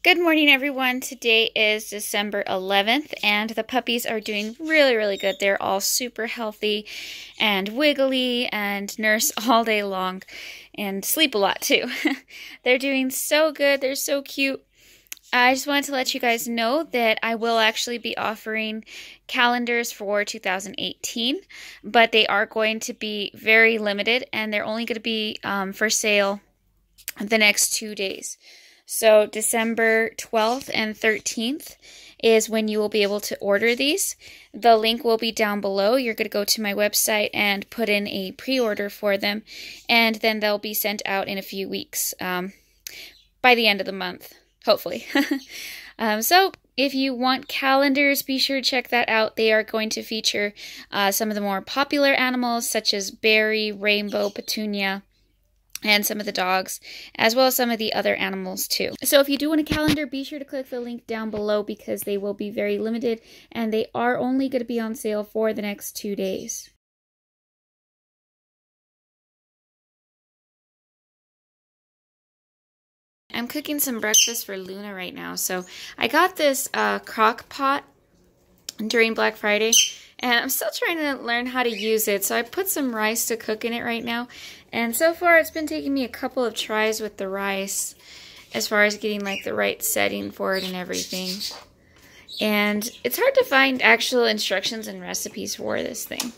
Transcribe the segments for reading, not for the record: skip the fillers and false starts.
Good morning, everyone. Today is December 11th, and the puppies are doing really good. They're all super healthy and wiggly and nurse all day long and sleep a lot, too. They're doing so good. They're so cute. I just wanted to let you guys know that I will actually be offering calendars for 2018, but they are going to be very limited, and they're only going to be for sale the next 2 days. So December 12th and 13th is when you will be able to order these. The link will be down below. You're going to go to my website and put in a pre-order for them, and then they'll be sent out in a few weeks, by the end of the month, hopefully. So if you want calendars, be sure to check that out. They are going to feature some of the more popular animals, such as Berry, Rainbow, Petunia, and some of the dogs, as well as some of the other animals too. So if you do want a calendar, be sure to click the link down below because they will be very limited and they are only going to be on sale for the next 2 days. I'm cooking some breakfast for Luna right now. So I got this crock pot during Black Friday, and I'm still trying to learn how to use it. So I put some rice to cook in it right now. And so far it's been taking me a couple of tries with the rice as far as getting like the right setting for it and everything. And it's hard to find actual instructions and recipes for this thing.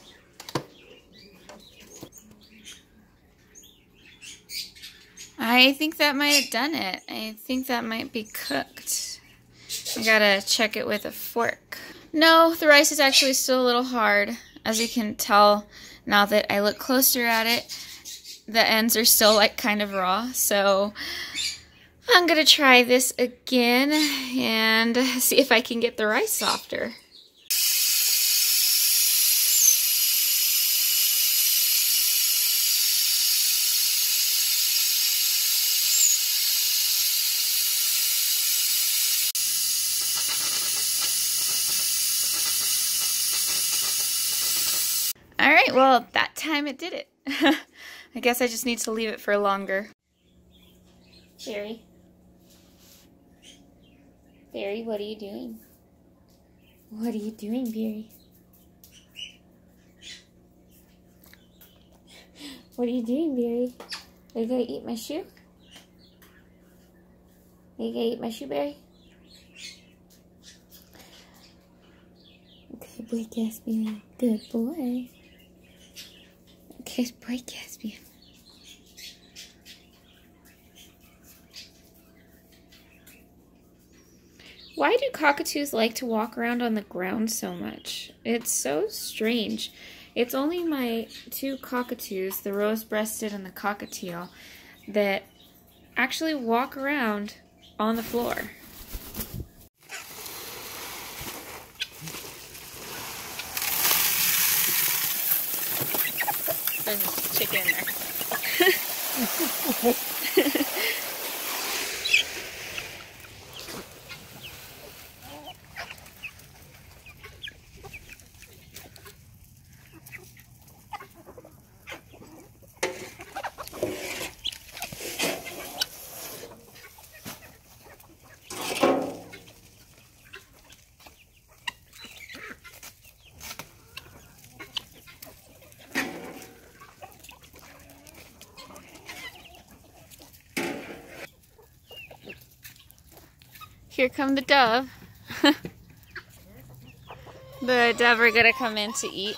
I think that might have done it. I think that might be cooked. I gotta check it with a fork. No, the rice is actually still a little hard. As you can tell now that I look closer at it, the ends are still like kind of raw. So I'm gonna try this again and see if I can get the rice softer. Alright, well, that time it did it. I guess I just need to leave it for longer. Barry? Barry, what are you doing? What are you doing, Barry? What are you doing, Barry? Are you gonna eat my shoe? Are you gonna eat my shoe, Barry? Good boy, Caspian. Good boy. Good boy, Caspian. Why do cockatoos like to walk around on the ground so much? It's so strange. It's only my 2 cockatoos, the rose-breasted and the cockatiel, that actually walk around on the floor. There's a chicken in there. Here come the dove. The dove are gonna come in to eat.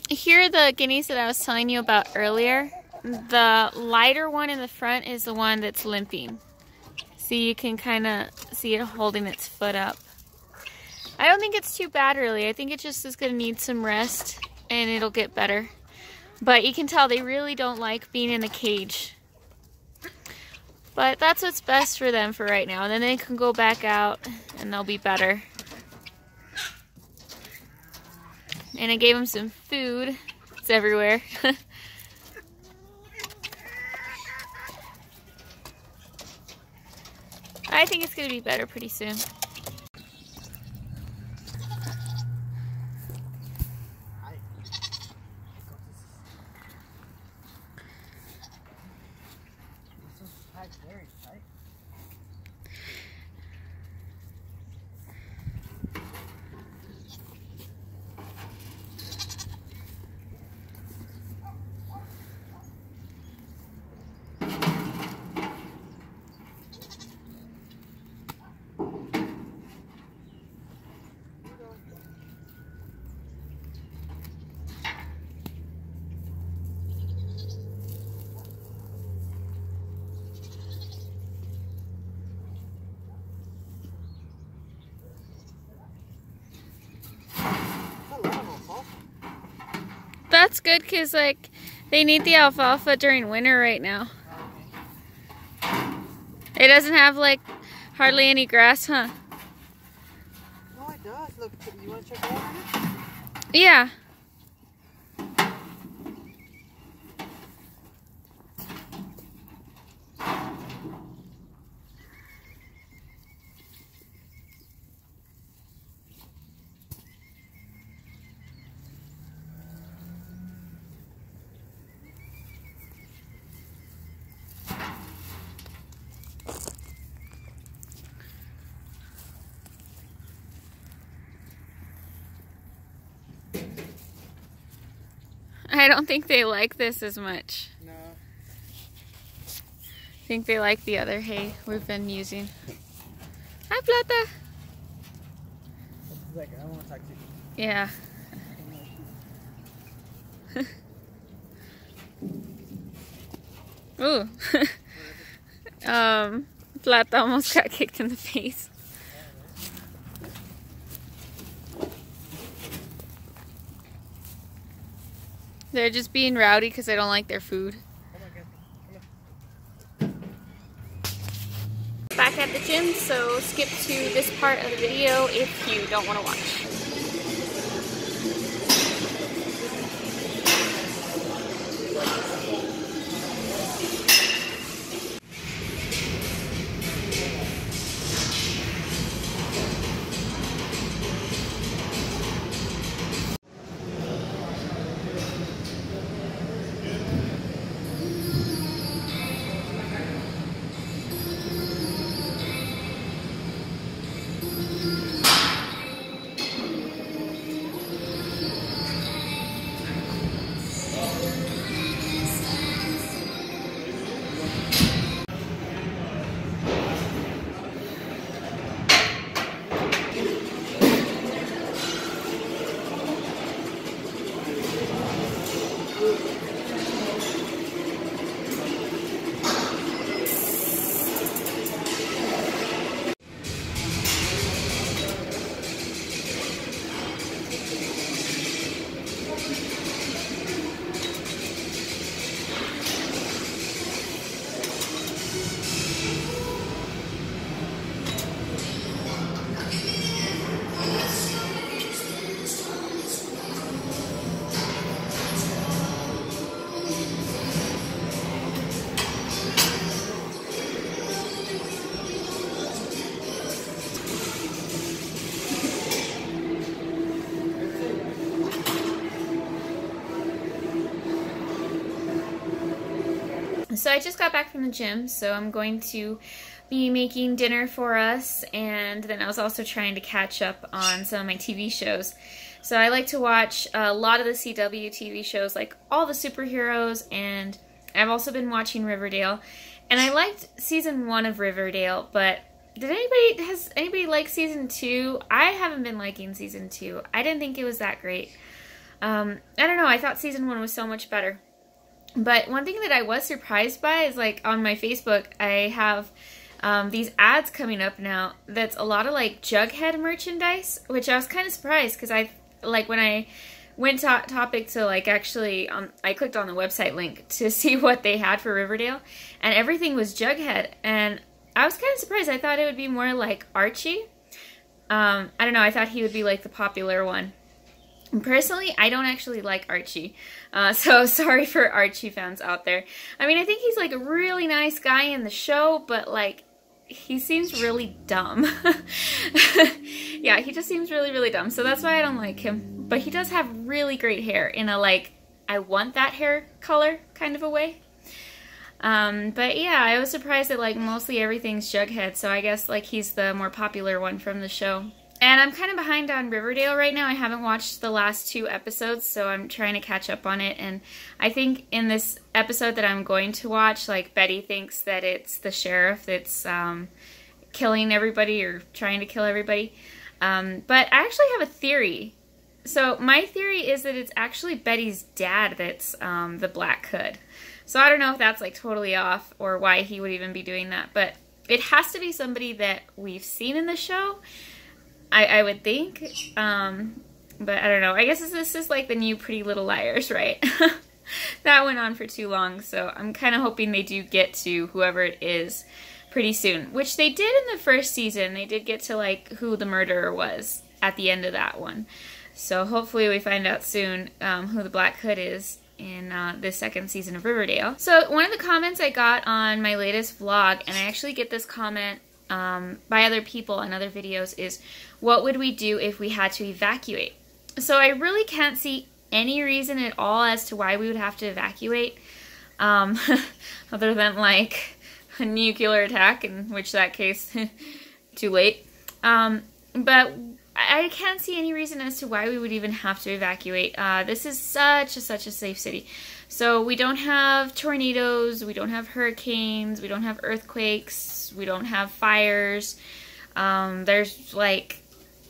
Here are the guineas that I was telling you about earlier. The lighter one in the front is the one that's limping. So you can kind of see it holding its foot up. I don't think it's too bad really. I think it just is going to need some rest and it'll get better. But you can tell they really don't like being in a cage. But that's what's best for them for right now. And then they can go back out and they'll be better. And I gave him some food. It's everywhere. I think it's going to be better pretty soon. That's good because, like, they need the alfalfa during winter right now. It doesn't have, like, hardly any grass, huh? No, it does. Look, you want to check it out? Yeah. I don't think they like this as much. No. I think they like the other hay we've been using. Hi, Plata. Like, I want to talk to you. Yeah. Ooh. Plata almost got kicked in the face. They're just being rowdy because they don't like their food. Back at the gym, so skip to this part of the video if you don't want to watch. So I just got back from the gym, so I'm going to be making dinner for us, and then I was also trying to catch up on some of my TV shows. So I like to watch a lot of the CW TV shows, like all the superheroes, and I've also been watching Riverdale. And I liked season 1 of Riverdale, but has anybody liked season 2? I haven't been liking season 2. I didn't think it was that great. I don't know, I thought season 1 was so much better. But one thing that I was surprised by is, like, on my Facebook, I have these ads coming up now that's a lot of, like, Jughead merchandise, which I was kind of surprised because when I went to topic to, like, actually, I clicked on the website link to see what they had for Riverdale, and everything was Jughead, and I was kind of surprised. I thought it would be more like Archie. I don't know, I thought he would be, like, the popular one. Personally, I don't actually like Archie, so sorry for Archie fans out there. I mean, I think he's like a really nice guy in the show, but like, he seems really dumb. Yeah, he just seems really, really dumb, so that's why I don't like him. But he does have really great hair in a like, I want that hair color kind of a way. But yeah, I was surprised that like mostly everything's Jughead, so I guess like he's the more popular one from the show. And I'm kind of behind on Riverdale right now. I haven't watched the last 2 episodes, so I'm trying to catch up on it. And I think in this episode that I'm going to watch, like, Betty thinks that it's the sheriff that's killing everybody or trying to kill everybody. But I actually have a theory. So my theory is that it's actually Betty's dad that's the Black Hood. So I don't know if that's like totally off or why he would even be doing that. But it has to be somebody that we've seen in the show. I would think, but I don't know. I guess this is like the new Pretty Little Liars, right? That went on for too long, so I'm kind of hoping they do get to whoever it is pretty soon, which they did in the first season. They did get to like who the murderer was at the end of that one. So hopefully we find out soon who the Black Hood is in this second season of Riverdale. So one of the comments I got on my latest vlog, and I actually get this comment by other people in other videos, is what would we do if we had to evacuate? So I really can't see any reason at all as to why we would have to evacuate, other than like a nuclear attack, in which that case, too late. But I can't see any reason as to why we would even have to evacuate. This is such a safe city. So we don't have tornadoes, we don't have hurricanes, we don't have earthquakes, we don't have fires. There's like,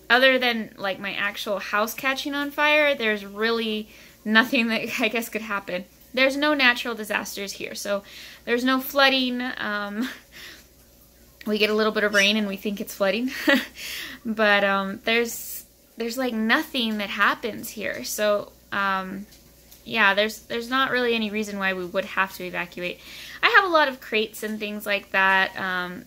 other than like my actual house catching on fire, there's really nothing that I guess could happen. There's no natural disasters here, so there's no flooding. We get a little bit of rain and we think it's flooding. But there's like nothing that happens here. So yeah, there's not really any reason why we would have to evacuate. I have a lot of crates and things like that,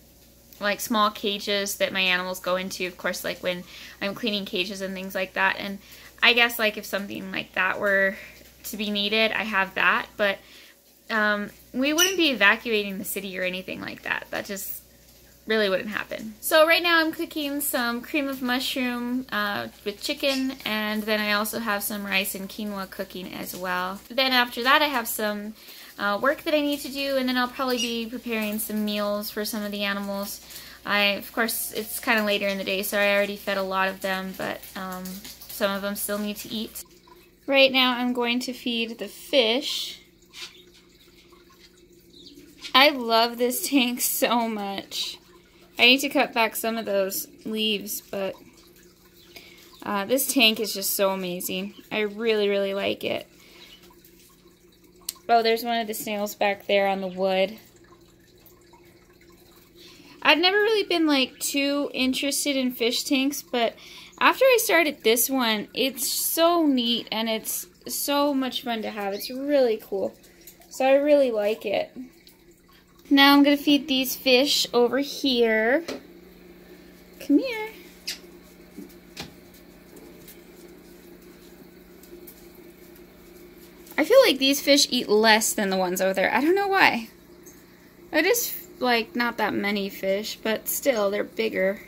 like small cages that my animals go into, of course, like when I'm cleaning cages and things like that. And I guess like if something like that were to be needed, I have that. But we wouldn't be evacuating the city or anything like that. That just really wouldn't happen. So right now I'm cooking some cream of mushroom with chicken, and then I also have some rice and quinoa cooking as well. Then after that I have some work that I need to do, and then I'll probably be preparing some meals for some of the animals. Of course, it's kind of later in the day, so I already fed a lot of them, but some of them still need to eat. Right now I'm going to feed the fish. I love this tank so much. I need to cut back some of those leaves, but this tank is just so amazing. I really like it. Oh, there's one of the snails back there on the wood. I'd never really been like too interested in fish tanks, but after I started this one, it's so neat and it's so much fun to have. It's really cool. So I really like it. Now I'm going to feed these fish over here. Come here. I feel like these fish eat less than the ones over there. I don't know why. It is like not that many fish, but still they're bigger.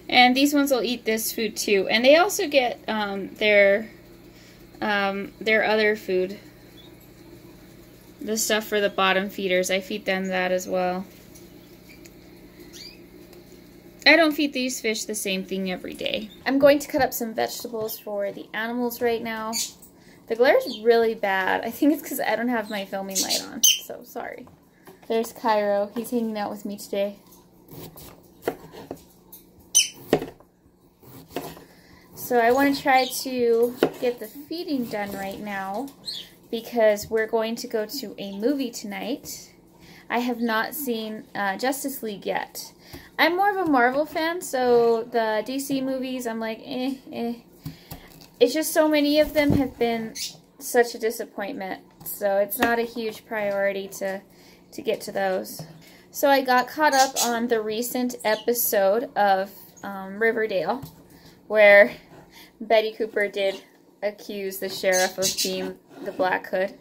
And these ones will eat this food too. And they also get their other food. The stuff for the bottom feeders. I feed them that as well. I don't feed these fish the same thing every day. I'm going to cut up some vegetables for the animals right now. The glare is really bad. I think it's because I don't have my filming light on, so sorry. There's Cairo. He's hanging out with me today. So I want to try to get the feeding done right now, because we're going to go to a movie tonight. I have not seen Justice League yet. I'm more of a Marvel fan, so the DC movies, I'm like, eh. It's just so many of them have been such a disappointment, so it's not a huge priority to get to those. So I got caught up on the recent episode of Riverdale, where Betty Cooper did accuse the sheriff of being the Black Hood.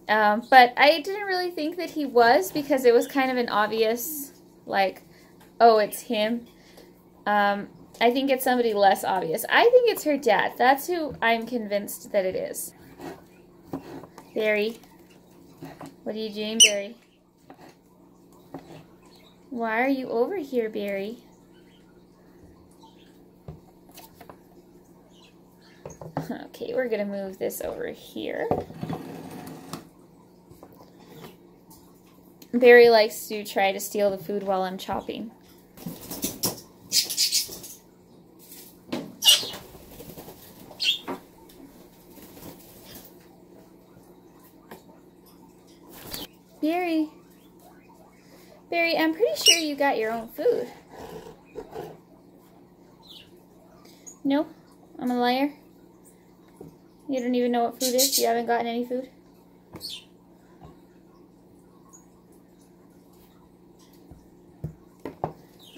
But I didn't really think that he was, because it was kind of an obvious, like, oh, it's him. I think it's somebody less obvious. I think it's her dad. That's who I'm convinced that it is. Barry. What are you doing, Barry? Why are you over here, Barry? Okay, we're gonna move this over here. Barry likes to try to steal the food while I'm chopping. Barry. Barry, I'm pretty sure you got your own food. No? I'm a liar? You don't even know what food is? You haven't gotten any food?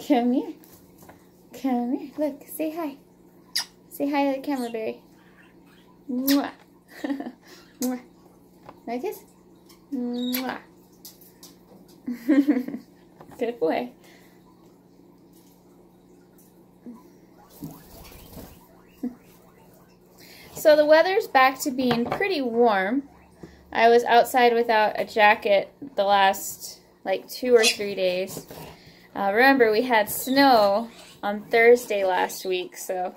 Come here. Come here. Look, say hi. Say hi to the camera, Barry. Mwah. Mwah. Like this? Mwah. Good boy. So the weather's back to being pretty warm. I was outside without a jacket the last like 2 or 3 days. Remember, we had snow on Thursday last week, so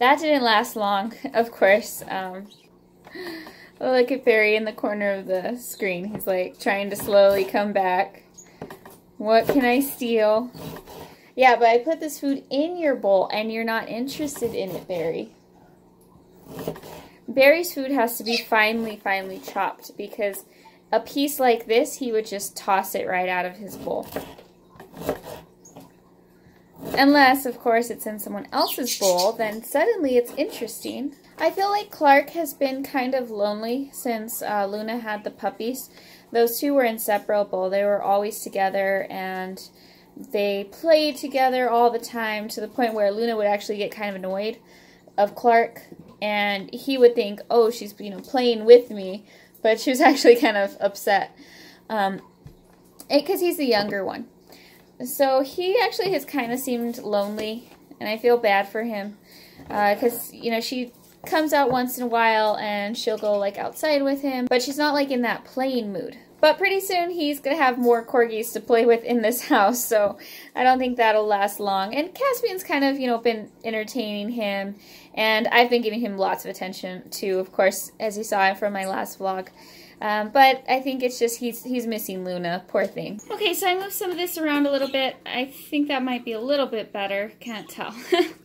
that didn't last long, of course. Look at Barry in the corner of the screen. He's like trying to slowly come back. What can I steal? Yeah, but I put this food in your bowl and you're not interested in it, Barry. Barry's food has to be finely chopped, because a piece like this, he would just toss it right out of his bowl. Unless, of course, it's in someone else's bowl, then suddenly it's interesting. I feel like Clark has been kind of lonely since Luna had the puppies. Those two were inseparable. They were always together, and they played together all the time, to the point where Luna would actually get kind of annoyed of Clark, and he would think, oh, she's playing with me, but she was actually kind of upset because he's the younger one. So he actually has kind of seemed lonely, and I feel bad for him because, she comes out once in a while and she'll go like outside with him, but she's not like in that playing mood. But pretty soon he's going to have more corgis to play with in this house, so I don't think that'll last long. And Caspian's kind of, been entertaining him, and I've been giving him lots of attention too, of course, as you saw from my last vlog. But I think it's just he's missing Luna, poor thing. Okay, so I moved some of this around a little bit. I think that might be a little bit better, can't tell.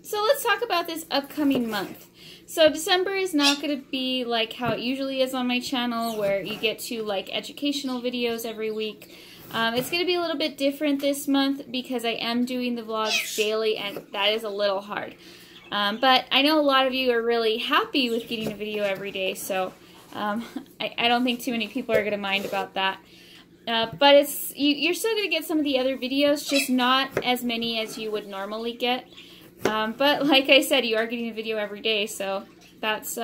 So let's talk about this upcoming month. So December is not going to be like how it usually is on my channel, where you get to like educational videos every week. It's going to be a little bit different this month because I am doing the vlogs daily, and that is a little hard. But I know a lot of you are really happy with getting a video every day, so I don't think too many people are going to mind about that. But you're still going to get some of the other videos, just not as many as you would normally get. But like I said, you are getting a video every day, so that's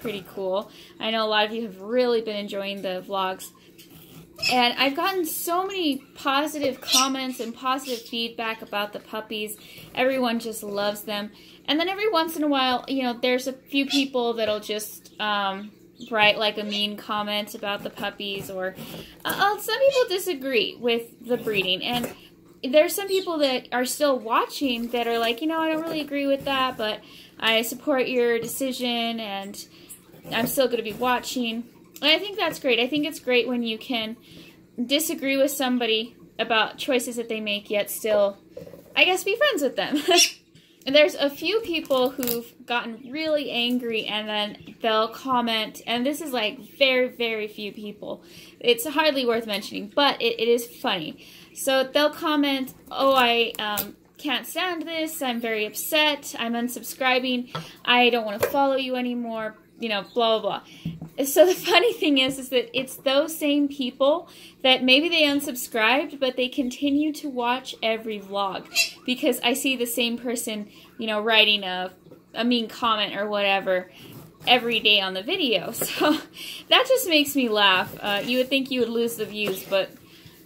pretty cool. I know a lot of you have really been enjoying the vlogs. And I've gotten so many positive comments and positive feedback about the puppies. Everyone just loves them. And then every once in a while, there's a few people that'll just write like a mean comment about the puppies, or some people disagree with the breeding. And there's some people that are still watching that are like, I don't really agree with that, but I support your decision and I'm still going to be watching. And I think that's great. I think it's great when you can disagree with somebody about choices that they make, yet still, I guess, be friends with them. And there's a few people who've gotten really angry and then they'll comment, and this is like very, very few people. It's hardly worth mentioning, but it is funny. So they'll comment, oh, I can't stand this, I'm very upset, I'm unsubscribing, I don't want to follow you anymore, you know, blah, blah, blah. So the funny thing is that it's those same people that maybe they unsubscribed, but they continue to watch every vlog because I see the same person, you know, writing a mean comment or whatever every day on the video. So that just makes me laugh. You would think you would lose the views, but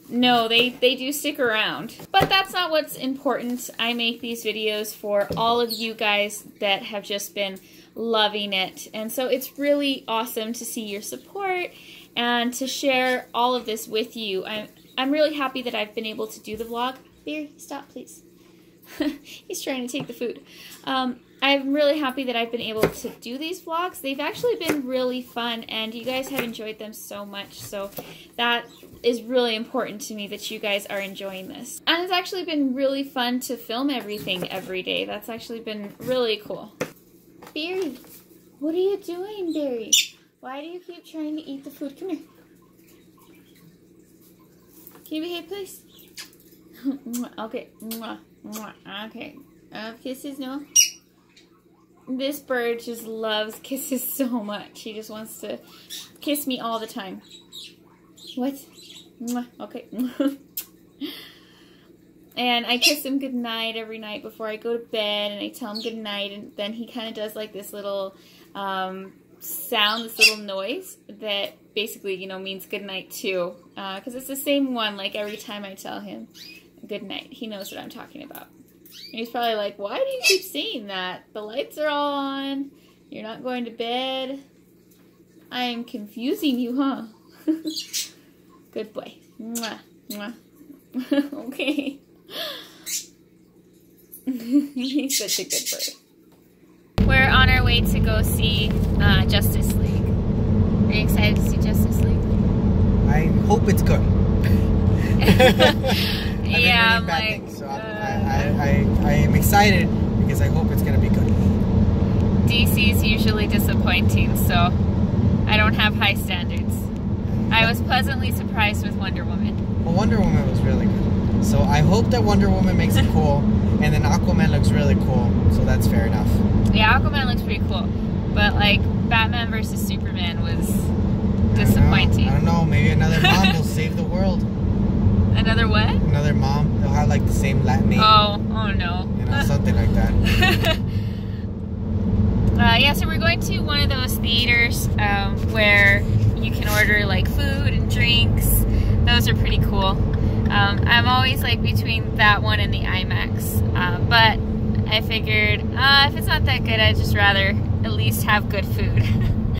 no, they do stick around. But that's not what's important. I make these videos for all of you guys that have just been loving it. And so it's really awesome to see your support and to share all of this with you. I'm really happy that I've been able to do the vlog. Barry, stop please. He's trying to take the food. I'm really happy that I've been able to do these vlogs. They've actually been really fun and you guys have enjoyed them so much. So that is really important to me that you guys are enjoying this. And it's actually been really fun to film everything every day. That's actually been really cool. Barry, what are you doing, Barry? Why do you keep trying to eat the food? Come here. Can you behave, please? Okay. Okay. Kisses, no? This bird just loves kisses so much. He just wants to kiss me all the time. What? Okay. And I kiss him goodnight every night before I go to bed, and I tell him goodnight, and then he kind of does like this little sound, this little noise that basically, you know, means goodnight too. Because it's the same one like every time I tell him goodnight. He knows what I'm talking about. And he's probably like, why do you keep saying that? The lights are all on. You're not going to bed. I am confusing you, huh? Good boy. Mwah, mwah. Okay. He's such a good bird. We're on our way to go see Justice League. Are you excited to see Justice League? I hope it's good. Yeah, I'm like, like, so I am excited because I hope it's gonna be good. DC is usually disappointing, so I don't have high standards. I was pleasantly surprised with Wonder Woman. Well, Wonder Woman was really good. So I hope that Wonder Woman makes it cool, and then Aquaman looks really cool, so that's fair enough. Yeah, Aquaman looks pretty cool, but like Batman versus Superman was disappointing. I don't know, maybe another mom will save the world. Another what? Another mom. They'll have like the same Latin name. Oh no. You know, something like that. Yeah, so we're going to one of those theaters where you can order like food and drinks. Those are pretty cool. I'm always like between that one and the IMAX. But I figured if it's not that good, I'd just rather at least have good food.